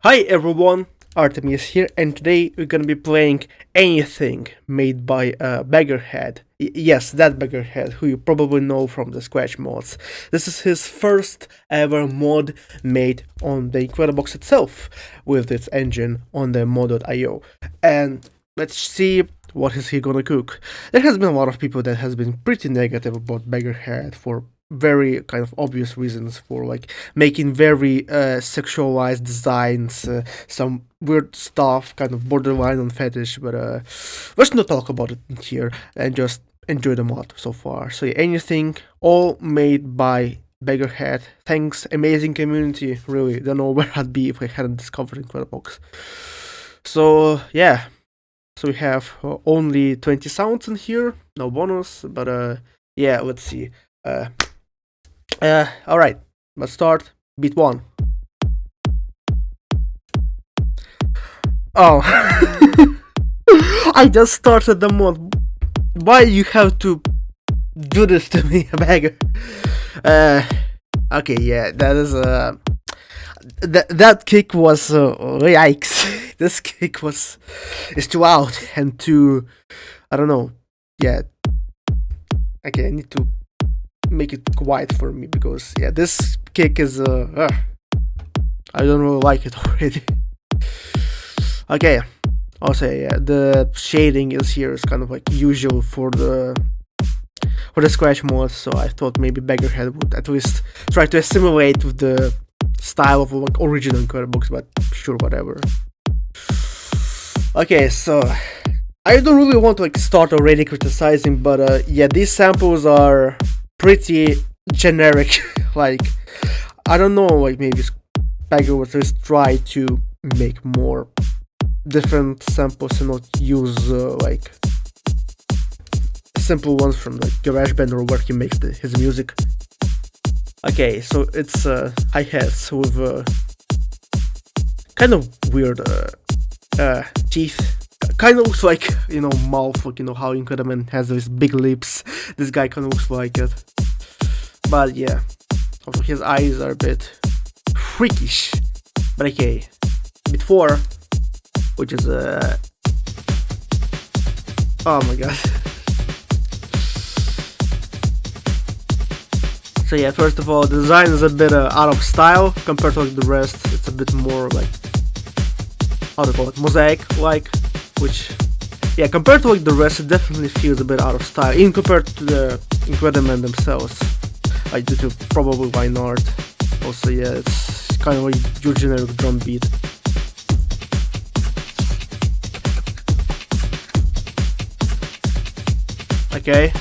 Hi everyone, Artemiy is here, and today we're gonna be playing anything made by BaggerHead. Yes, that BaggerHead, who you probably know from the Scratch mods. This is his first ever mod made on the Incredibox itself, with its engine on the mod.io. And let's see what is he gonna cook. There has been a lot of people that has been pretty negative about BaggerHead for very kind of obvious reasons, for like making very sexualized designs, some weird stuff, kind of borderline on fetish, but let's not talk about it here and just enjoy the mod so far. So yeah, anything, all made by BaggerHead. Thanks, amazing community. Really, don't know where I'd be if I hadn't discovered Incredibox. So yeah, so we have only 20 sounds in here, no bonus, but yeah, let's see. Alright, let's start. Beat 1. Oh. I just started the mod. Why you have to do this to me, Bagger? Okay, yeah, that is that kick was yikes. This kick is too out and too, I don't know. Yeah. Okay, I need to make it quiet for me, because yeah, this kick is I don't really like it already. Okay, also yeah, the shading is here is kind of like usual for the Scratch mod, so I thought maybe BaggerHead would at least try to assimilate with the style of like original Incredibox, but sure, whatever. Okay, so I don't really want to like start already criticizing, but yeah, these samples are pretty generic. Like, I don't know, like maybe Bagger would just try to make more different samples and not use like simple ones from like GarageBand or where he makes his music. Okay, so it's hi-hats with kind of weird teeth. Kind of looks like, you know, mouth, like, you know, how Incrediman has those big lips. This guy kind of looks like it. But yeah, also his eyes are a bit freakish. But okay, bit 4, which is oh my god. So yeah, first of all, the design is a bit out of style compared to like the rest. It's a bit more like, how to call it, mosaic-like. Which, yeah, compared to like the rest, it definitely feels a bit out of style, even compared to the Incrediman themselves, like due to probably line art. Also, yeah, it's kind of like your generic drum beat. Okay.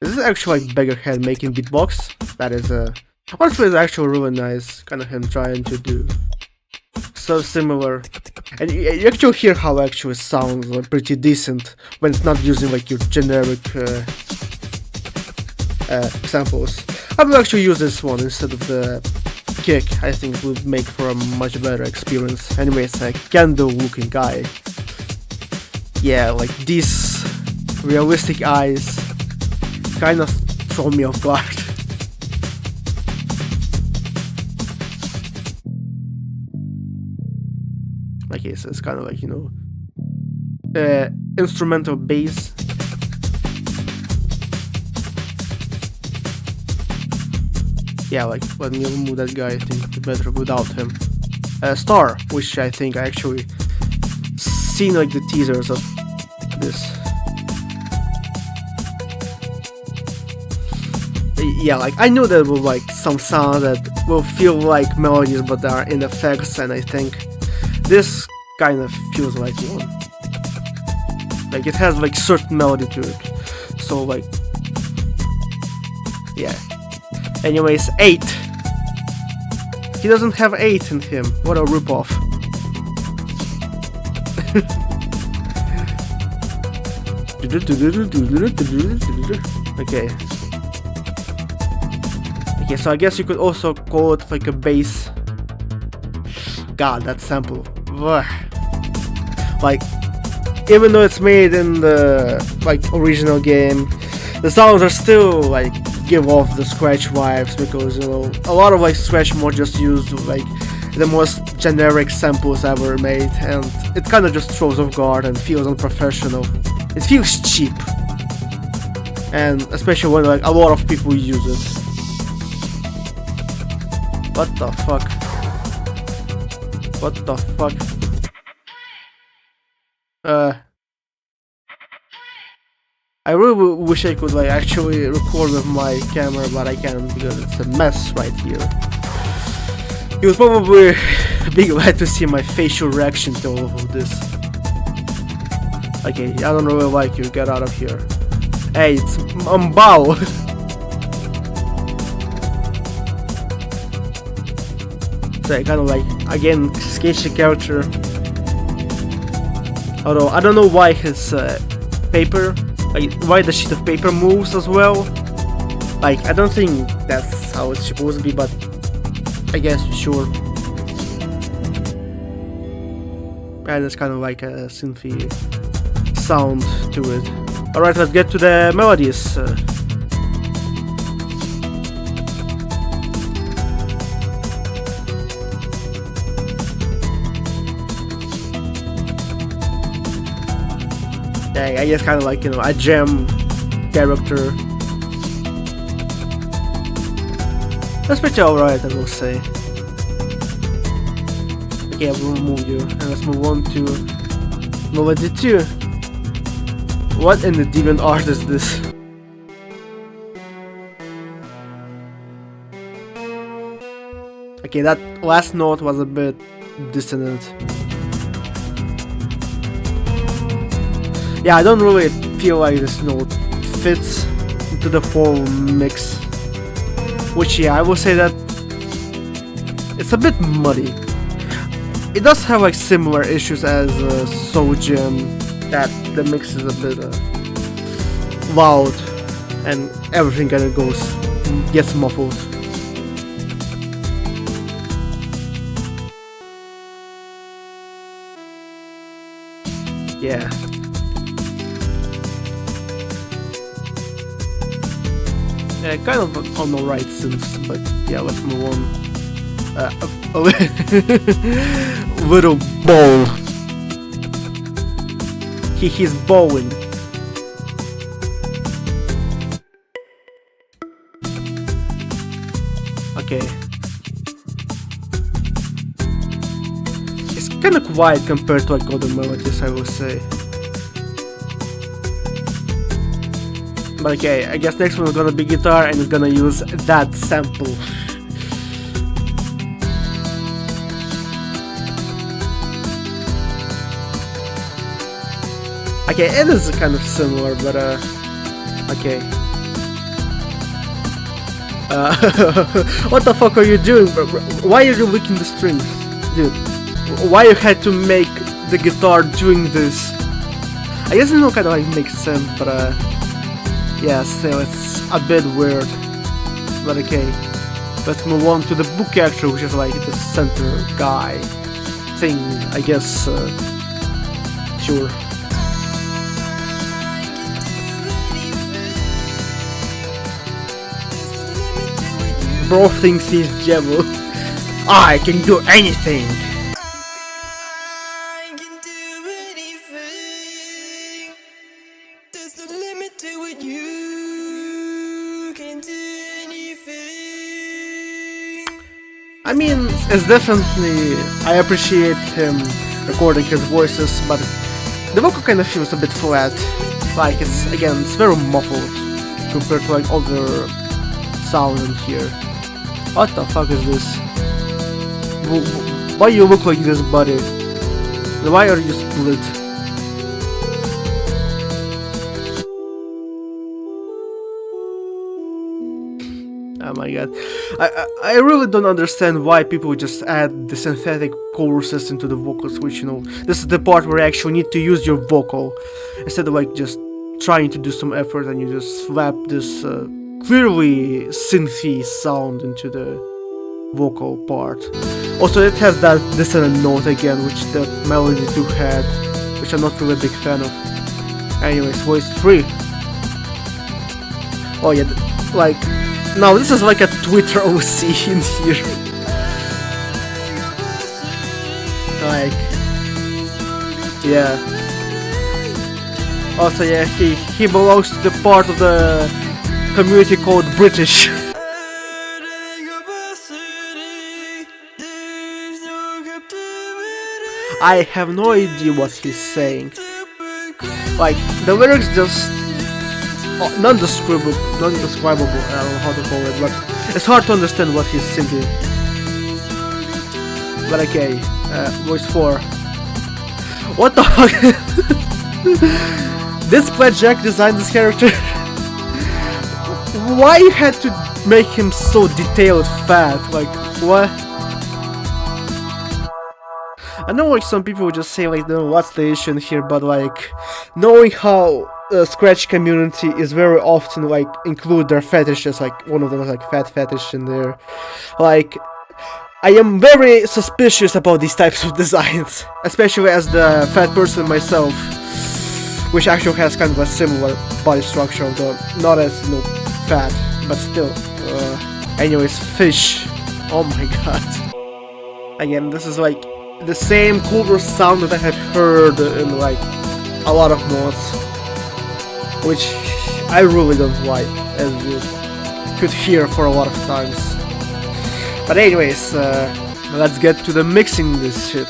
This is actually like BaggerHead making beatbox. That is honestly, it's actually really nice, kind of him trying to do so similar, and you actually hear how actually it sounds like pretty decent when it's not using like your generic samples. I will actually use this one instead of the kick. I think it would make for a much better experience. Anyways, a candle looking guy. Yeah, like these realistic eyes kind of throw me off guard. Okay, so it's kind of like, you know, instrumental bass. Yeah, like, let me remove that guy, I think it's better without him. Star, which I think I actually seen like the teasers of this. Yeah, like, I know there will like some sounds that will feel like melodies but they are in effects, and I think this kind of feels like one. Like, it has like certain melody to it. So like, yeah. Anyways, 8. He doesn't have 8 in him. What a ripoff. Okay. Okay, so I guess you could also call it like a bass. God, that sample. Ugh. Like, even though it's made in the like original game, the sounds are still like give off the scratch vibes, because you know a lot of like scratch mods just use like the most generic samples ever made, and it kind of just throws off guard and feels unprofessional. It feels cheap, and especially when like a lot of people use it. What the fuck? What the fuck? I really wish I could like actually record with my camera, but I can't because it's a mess right here. You would probably be glad to see my facial reaction to all of this. Okay, I don't really like you, get out of here. Hey, it's Mbao! So I kind of like, again, sketchy character. Although, I don't know why his paper, like, why the sheet of paper moves as well. Like, I don't think that's how it's supposed to be, but I guess sure. And it's kind of like a synthy sound to it. Alright, let's get to the melodies. I guess kind of like, you know, a gem character. That's pretty alright, I will say. Okay, I will remove you, and let's move on to melody 2. What in the deviant art is this? Okay, that last note was a bit dissonant. Yeah, I don't really feel like this note fits into the full mix. Which, yeah, I will say that it's a bit muddy. It does have like similar issues as Soul Gem, that the mix is a bit loud and everything kind of gets muffled. Yeah. Yeah, kind of on the right synths, but yeah, let's move on. A little bow. He's bowing. Okay. It's kind of quiet compared to like other melodies, I will say. But okay, I guess next one is gonna be guitar, and it's gonna use that sample. Okay, it is kind of similar, but okay. What the fuck are you doing? Why are you licking the strings? Dude, why you had to make the guitar doing this? I guess it kind of like makes sense, but yeah, still it's a bit weird. But okay, let's move on to the book character, which is like the center guy thing, I guess. Sure. Bro thinks he's Jebel. I can do anything. I mean, it's definitely, I appreciate him recording his voices, but the vocal kind of feels a bit flat. Like it's, again, it's very muffled compared to like other sound in here. What the fuck is this? Why you look like this, buddy? Why are you split? Oh my god. I really don't understand why people just add the synthetic choruses into the vocals, which, you know, this is the part where you actually need to use your vocal, instead of like just trying to do some effort and you just slap this clearly synthy sound into the vocal part. Also, it has that dissonant note again, which the melody 2 had, which I'm not really a big fan of. Anyways, voice 3. Oh yeah, like, no, this is like a Twitter OC in here. Like, yeah. Also, yeah, he belongs to the part of the community called British. I have no idea what he's saying. Like, the lyrics just non-describable, I don't know how to call it, but it's hard to understand what he's singing. But okay, voice 4. What the fuck? This Jack designed this character? Why you had to make him so detailed fat? Like, what? I know like some people would just say like, no, what's the issue in here, but like, knowing how the Scratch community is very often like include their fetishes, like one of them is like fat fetish in there, like, I am very suspicious about these types of designs, especially as the fat person myself, which actually has kind of a similar body structure, although not as, you know, fat, but still. Anyways, fish. Oh my god. Again, this is like the same cooler sound that I have heard in like a lot of mods, which I really don't like, as you could hear for a lot of times. But anyways, let's get to the mixing this shit.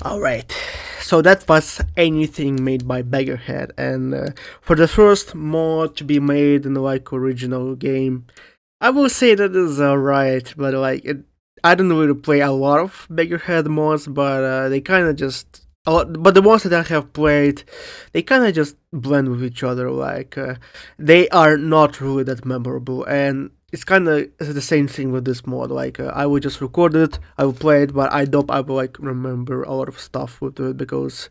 Alright, so that was anything made by BaggerHead, and for the first mod to be made in like original game, I will say that is alright, but like I don't really play a lot of BaggerHead mods, but they kind of just a lot. But the ones that I have played, they kind of just blend with each other. Like they are not really that memorable, and it's kind of the same thing with this mod. Like I will just record it, I will play it, but I doubt I will like remember a lot of stuff with it because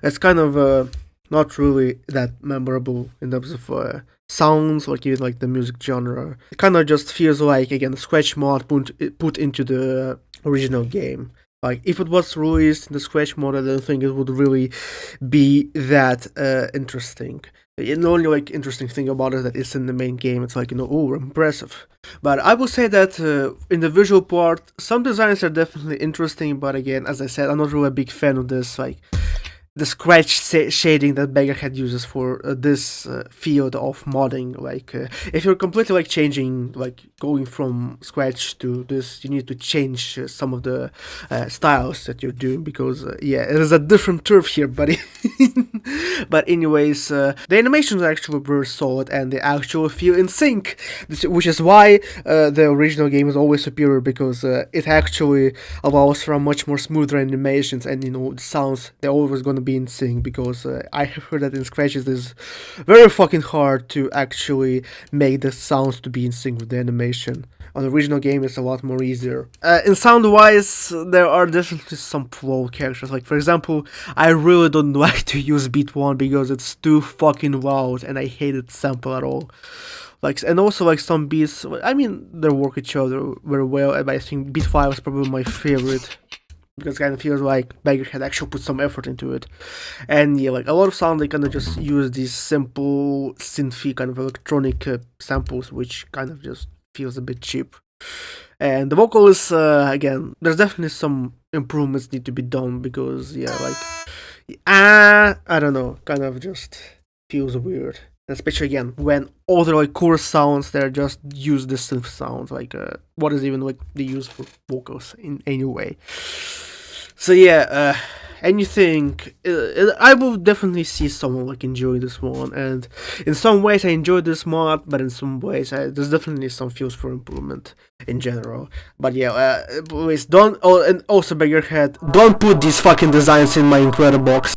it's kind of not really that memorable in terms of sounds, like even like the music genre. It kind of just feels like again a scratch mod put into the original game. Like if it was released in the scratch mode, I don't think it would really be that interesting. The only like interesting thing about it that is in the main game, it's like oh, impressive. But I will say that in the visual part, some designs are definitely interesting. But again, as I said, I'm not really a big fan of this like the scratch shading that BaggerHead uses for this field of modding. Like if you're completely like changing, like going from scratch to this, you need to change some of the styles that you're doing because yeah, it is a different turf here, buddy. But anyways, the animations actually were solid and they actually feel in sync, which is why the original game is always superior because it actually allows for much more smoother animations, and the sounds, they're always going to be in sync because I have heard that in Scratch it is very fucking hard to actually make the sounds to be in sync with the animation. On the original game it's a lot more easier. In sound wise, there are definitely some flawed characters. Like for example, I really don't like to use Beat 1 because it's too fucking loud and I hate its sample at all. Like, and also like some beats, I mean they work each other very well, and I think Beat 5 is probably my favorite because it kind of feels like BaggerHead actually put some effort into it. And yeah, like a lot of sound they kind of just use these simple synthy kind of electronic samples, which kind of just feels a bit cheap. And the vocals, again, there's definitely some improvements need to be done because yeah, like I don't know, kind of just feels weird. Especially again when all the like chorus sounds they're just use the synth sounds, like what is even like they use for vocals in any way. So yeah, anything I will definitely see someone like enjoy this one, and in some ways I enjoyed this mod, but in some ways there's definitely some fields for improvement in general. But yeah, please don't. Oh, and also BaggerHead, don't put these fucking designs in my Incredibox.